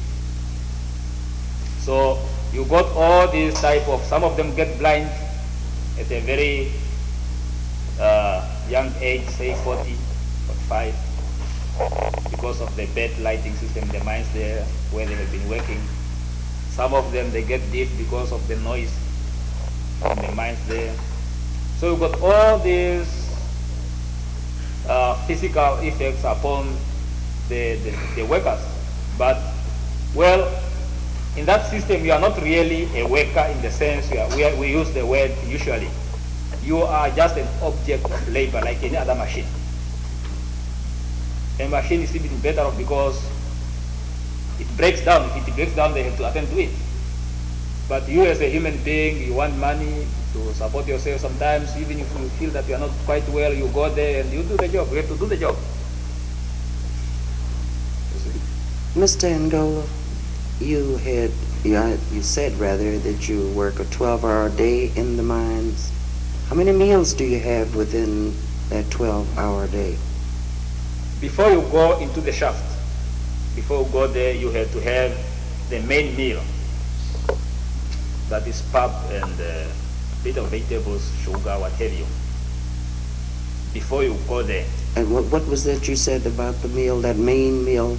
So you got all these type of, some of them get blind at a very young age, say 40, 45, because of the bad lighting system in the mines there where they have been working. Some of them, they get deaf because of the noise in the mines there. So you got all these physical effects upon the workers. But, well, in that system, you are not really a worker in the sense we use the word usually. You are just an object of labor like any other machine. A machine is even better off because it breaks down. If it breaks down, they have to attend to it. But you as a human being, you want money to support yourself sometimes. Even if you feel that you are not quite well, you go there and you do the job. You have to do the job. Mr. Angola, you said rather that you work a 12-hour day in the mines. How many meals do you have within that 12-hour day? Before you go into the shaft, before you go there, you have to have the main meal. That is pap and a bit of vegetables, sugar, what have you. Before you go there. And what was that you said about the meal, that main meal?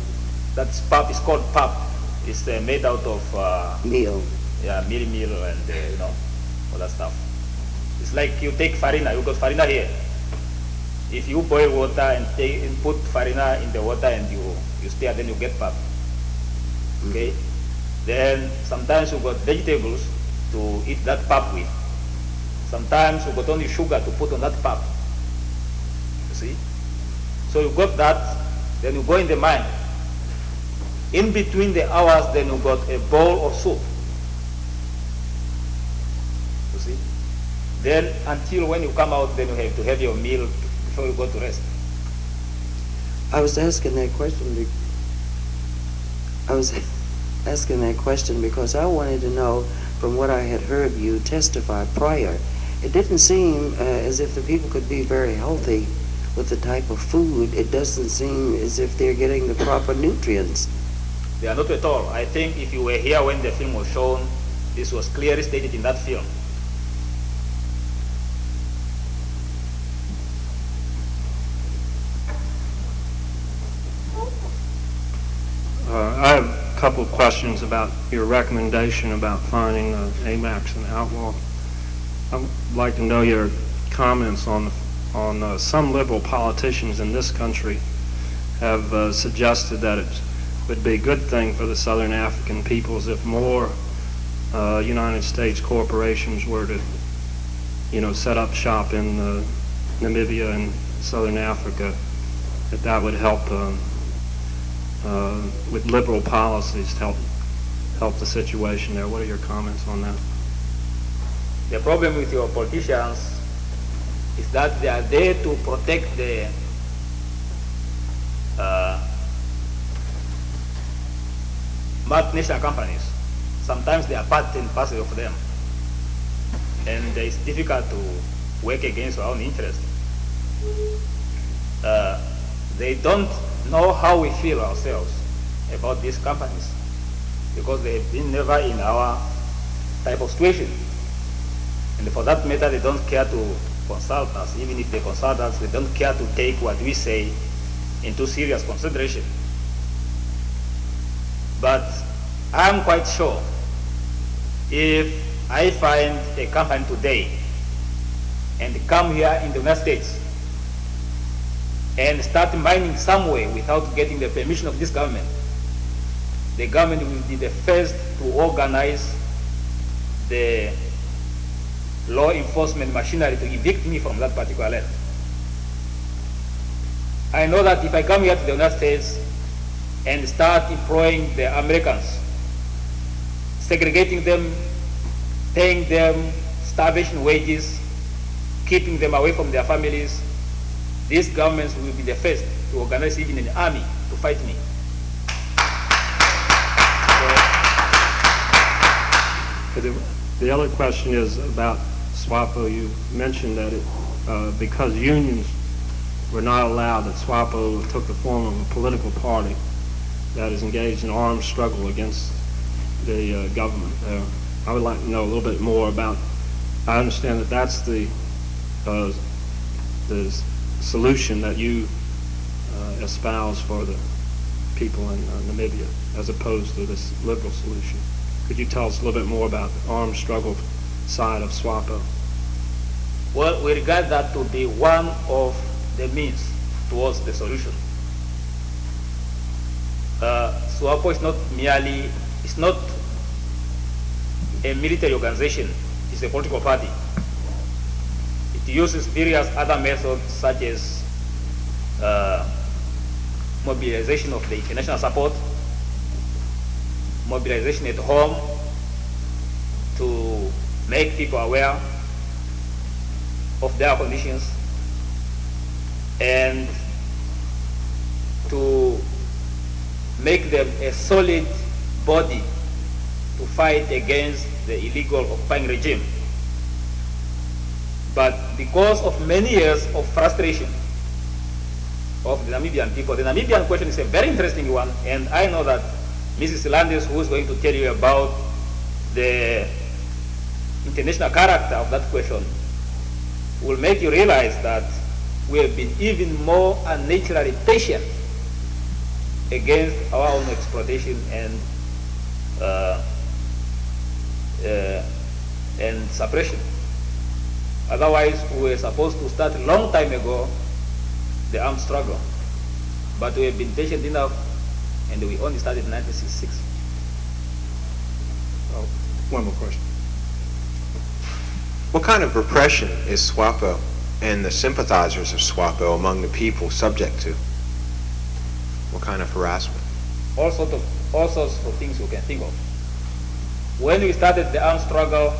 That's pap, it's called pap. It's made out of meal. Yeah, meal and all that stuff. It's like you take farina. You got farina here. If you boil water and put farina in the water and you stir, then you get pap. Okay. Then sometimes you got vegetables to eat that pap with. Sometimes you got only sugar to put on that pap. You see? So you got that, then you go in the mine. In between the hours, then you got a bowl of soup. You see? Then until when you come out, then you have to have your meal before you go to rest. I was asking that question. I was asking that question because I wanted to know, from what I had heard you testify prior, it didn't seem as if the people could be very healthy with the type of food. It doesn't seem as if they're getting the proper nutrients. They are not at all. I think if you were here when the film was shown, this was clearly stated in that film. I have a couple of questions about your recommendation about finding AMAX an outlaw. I'd like to know your comments on some liberal politicians in this country have suggested that it would be a good thing for the Southern African peoples if more United States corporations were to, set up shop in Namibia and Southern Africa, that would help with liberal policies to help the situation there. What are your comments on that? The problem with your politicians is that they are there to protect the multinational companies. Sometimes they are part and parcel of them, and it's difficult to work against our own interest. They don't know how we feel ourselves about these companies because they've been never in our type of situation. And for that matter, they don't care to consult us. Even if they consult us, they don't care to take what we say into serious consideration. But I'm quite sure if I find a company today and come here in the United States and start mining somewhere without getting the permission of this government, the government will be the first to organize the law enforcement machinery to evict me from that particular land. I know that if I come here to the United States and start employing the Americans, segregating them, paying them starvation wages, keeping them away from their families, these governments will be the first to organize even an army to fight me. The other question is about SWAPO. You mentioned that because unions were not allowed, that SWAPO took the form of a political party that is engaged in armed struggle against the government. I would like to know a little bit more about, I understand that that's the solution that you espouse for the people in Namibia, as opposed to this liberal solution. Could you tell us a little bit more about the armed struggle side of SWAPO? Well, we regard that to be one of the means towards the solution. SWAPO is not merely, it's not a military organization, it's a political party. It uses various other methods such as mobilization of the international support, mobilization at home to make people aware of their conditions, and to make them a solid body to fight against the illegal occupying regime. But because of many years of frustration of the Namibian people, the Namibian question is a very interesting one, and I know that Mrs. Landis, who is going to tell you about the international character of that question, will make you realize that we have been even more unnaturally patient against our own exploitation and and suppression. Otherwise, we were supposed to start a long time ago the armed struggle, but we have been patient enough, and we only started in 1966. Oh, one more question. What kind of repression is SWAPO and the sympathizers of SWAPO among the people subject to? What kind of harassment? All sorts of things you can think of. When we started the armed struggle,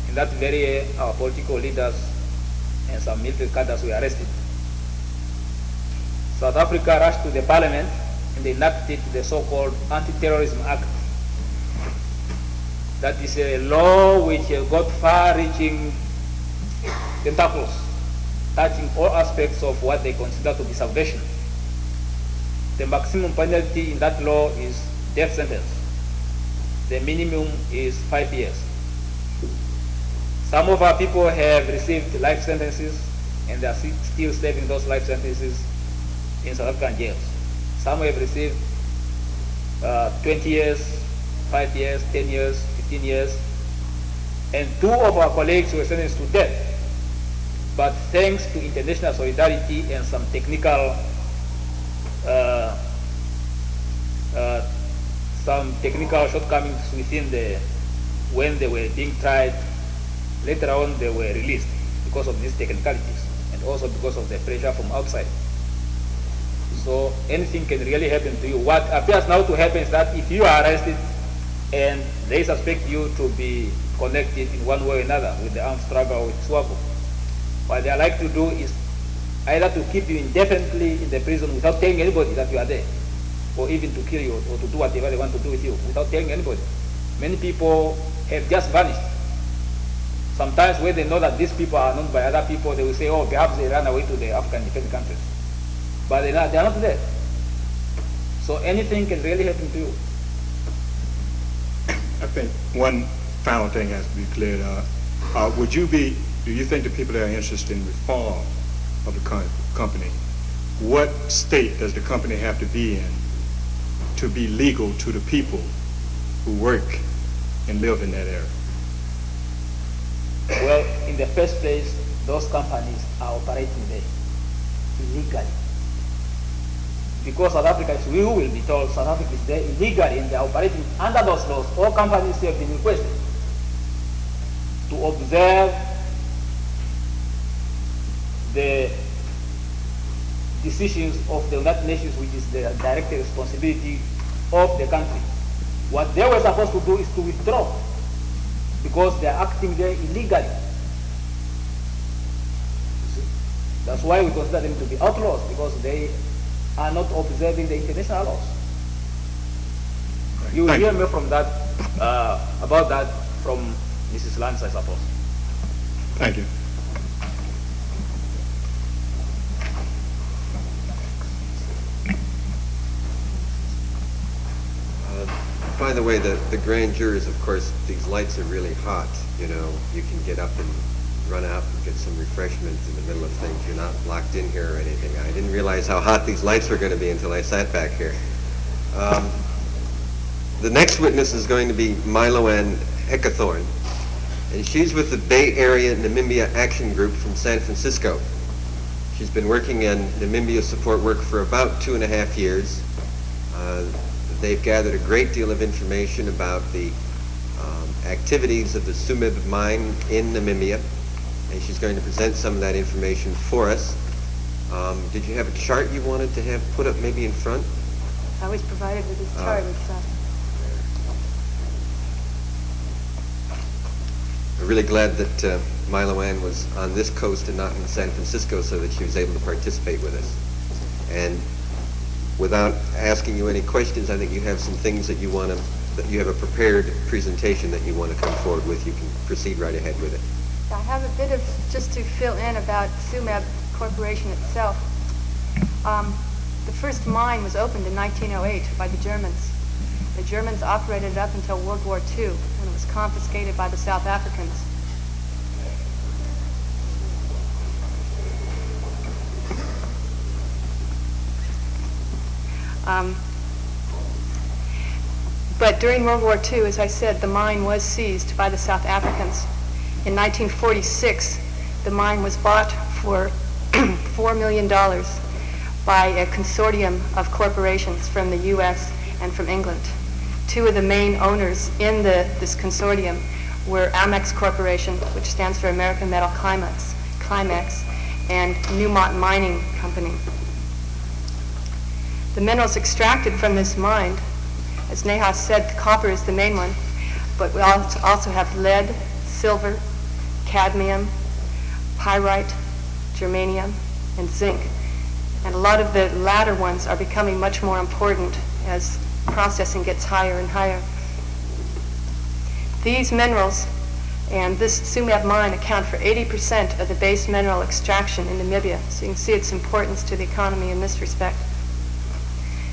in that very year, our political leaders and some military cadres were arrested. South Africa rushed to the parliament and they enacted the so-called Anti-Terrorism Act. That is a law which got far-reaching tentacles, touching all aspects of what they consider to be subversion. The maximum penalty in that law is death sentence. The minimum is 5 years. Some of our people have received life sentences and they are still serving those life sentences in South African jails. Some have received 20 years, 5 years, 10 years, 15 years, and 2 of our colleagues were sentenced to death. But thanks to international solidarity and some technical shortcomings within when they were being tried, later on they were released because of these technicalities and also because of the pressure from outside. So anything can really happen to you. What appears now to happen is that if you are arrested and they suspect you to be connected in one way or another with the armed struggle with SWAPO, what they are like to do is either to keep you indefinitely in the prison without telling anybody that you are there, or even to kill you or to do whatever they want to do with you without telling anybody. Many people have just vanished. Sometimes when they know that these people are known by other people, they will say, oh, perhaps they ran away to the African defense countries. But they are not there. So anything can really happen to you. I think one final thing has to be cleared up. Do you think the people that are interested in reform of the company, what state does the company have to be in to be legal to the people who work and live in that area? Well, in the first place, those companies are operating there illegally. Because South Africa is, we will be told South Africa is there illegally and they are operating under those laws. All companies have been requested to observe the decisions of the United Nations, which is the direct responsibility of the country. What they were supposed to do is to withdraw because they are acting there illegally. That's why we consider them to be outlaws, because they are not observing the international laws. You will hear more from that, about that from Mrs. Lance, I suppose. Thank you. By the way, the grand jurors, of course, these lights are really hot. You know, you can get up and run out and get some refreshment in the middle of things. You're not locked in here or anything. I didn't realize how hot these lights were going to be until I sat back here. The next witness is going to be Milo-Ann Heckathorn, and she's with the Bay Area Namibia Action Group from San Francisco. She's been working in Namibia support work for about 2.5 years. They've gathered a great deal of information about the activities of the Tsumeb mine in Namibia, and she's going to present some of that information for us. Did you have a chart you wanted to have put up maybe in front? I was provided with this chart. I'm really glad that Milo-Ann was on this coast and not in San Francisco so that she was able to participate with us. And without asking you any questions, I think you have some things that you want to, that you have a prepared presentation that you want to come forward with. You can proceed right ahead with it. I have a bit of, just to fill in about Tsumeb Corporation itself. The first mine was opened in 1908 by the Germans. The Germans operated it up until World War II, when it was confiscated by the South Africans. But during World War II, as I said, the mine was seized by the South Africans. In 1946, the mine was bought for $4 million by a consortium of corporations from the U.S. and from England. Two of the main owners in this consortium were Amex Corporation, which stands for American Metal Climax, and Newmont Mining Company. The minerals extracted from this mine, as Nehas said, copper is the main one, but we also have lead, silver, cadmium, pyrite, germanium, and zinc. And a lot of the latter ones are becoming much more important as processing gets higher and higher. These minerals and this Tsumeb mine account for 80% of the base mineral extraction in Namibia, so you can see its importance to the economy in this respect.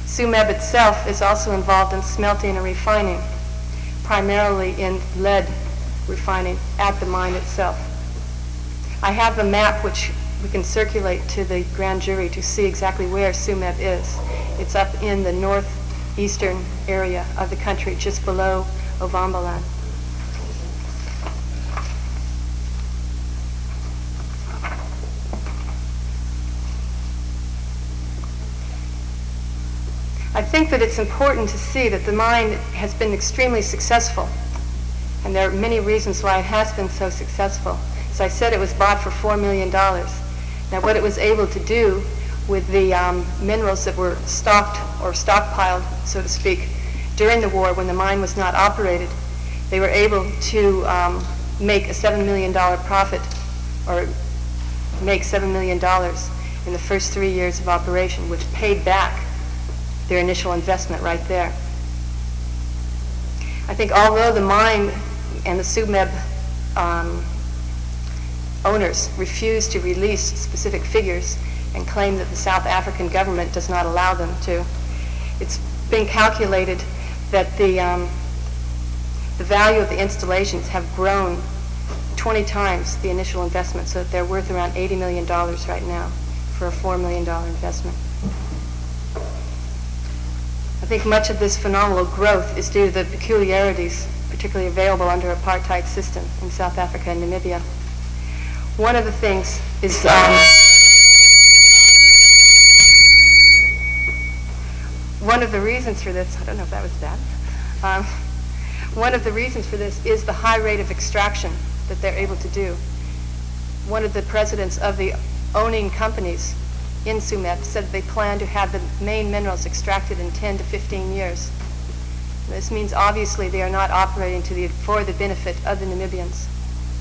Tsumeb itself is also involved in smelting and refining, primarily in lead refining at the mine itself. I have a map which we can circulate to the grand jury to see exactly where Tsumeb is. It's up in the northeastern area of the country, just below Ovambaland. I think that it's important to see that the mine has been extremely successful, and there are many reasons why it has been so successful. As I said, it was bought for $4 million. Now, what it was able to do with the minerals that were stocked or stockpiled, so to speak, during the war when the mine was not operated, they were able to make a $7 million profit, or make $7 million in the first 3 years of operation, which paid back their initial investment right there. I think although the mine and the Tsumeb owners refuse to release specific figures and claim that the South African government does not allow them to, it's been calculated that the value of the installations have grown 20 times the initial investment, so that they're worth around $80 million right now for a $4 million investment. I think much of this phenomenal growth is due to the peculiarities particularly available under apartheid system in South Africa and Namibia. One of the things is one of the reasons for this, I don't know if that was bad, one of the reasons for this is the high rate of extraction that they're able to do. One of the presidents of the owning companies in Tsumeb said they plan to have the main minerals extracted in 10 to 15 years. This means obviously they are not operating for the benefit of the Namibians.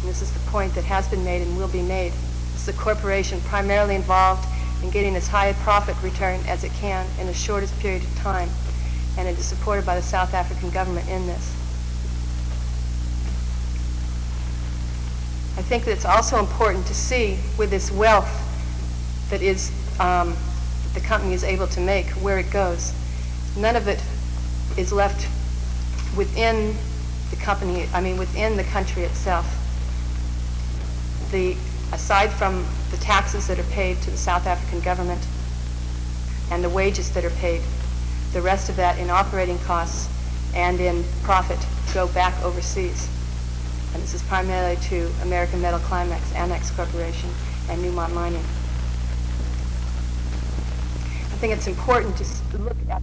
And this is the point that has been made and will be made. It's the corporation primarily involved in getting as high a profit return as it can in the shortest period of time, and it is supported by the South African government in this. I think that it's also important to see with this wealth that is the company is able to make, where it goes. None of it is left within the company, within the country itself. Aside from the taxes that are paid to the South African government and the wages that are paid, the rest of that in operating costs and in profit go back overseas. And this is primarily to American Metal Climax, Amex Corporation, and Newmont Mining. I think it's important to look at